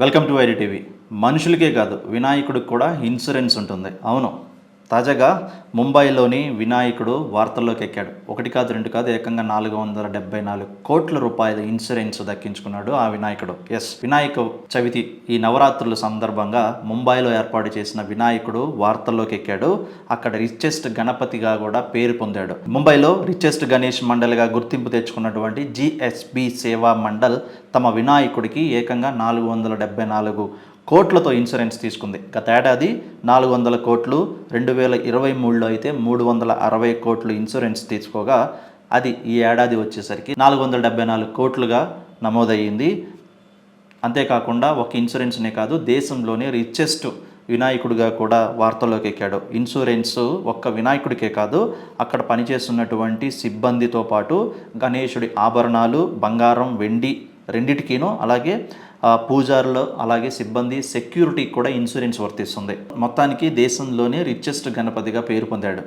Welcome to ID TV. మనుషులకే కాదు వినాయకుడికి కూడా ఇన్సూరెన్స్ ఉంటుంది. అవును, తాజాగా ముంబైలోని వినాయకుడు వార్తల్లోకి ఎక్కాడు. ఒకటి కాదు, రెండు కాదు, ఏకంగా 474 కోట్ల రూపాయల ఇన్సూరెన్స్ దక్కించుకున్నాడు ఆ వినాయకుడు. ఎస్, వినాయక చవితి ఈ నవరాత్రుల సందర్భంగా ముంబైలో ఏర్పాటు చేసిన వినాయకుడు వార్తల్లోకి ఎక్కాడు. అక్కడ రిచెస్ట్ గణపతిగా కూడా పేరు పొందాడు. ముంబైలో రిచెస్ట్ గణేష్ మండల్గా గుర్తింపు తెచ్చుకున్నటువంటి జిఎస్బి సేవా మండల్ తమ వినాయకుడికి ఏకంగా 474 కోట్లతో ఇన్సూరెన్స్ తీసుకుంది. గత ఏడాది 400 కోట్లు, 2023లో అయితే 360 కోట్లు ఇన్సూరెన్స్ తీసుకోగా అది ఈ ఏడాది వచ్చేసరికి 474 కోట్లుగా నమోదయ్యింది. అంతేకాకుండా ఒక ఇన్సూరెన్స్నే కాదు, దేశంలోనే రిచెస్ట్ వినాయకుడిగా కూడా వార్తల్లోకి ఎక్కాడు. ఇన్సూరెన్స్ ఒక్క వినాయకుడికే కాదు, అక్కడ పనిచేస్తున్నటువంటి సిబ్బందితో పాటు గణేశుడి ఆభరణాలు, బంగారం, వెండి రెండిటికీను, అలాగే పూజారులు, అలాగే సిబ్బంది, సెక్యూరిటీకి కూడా ఇన్సూరెన్స్ వర్తిస్తుంది. మొత్తానికి దేశంలోనే రిచెస్ట్ గణపతిగా పేరు పొందాడు.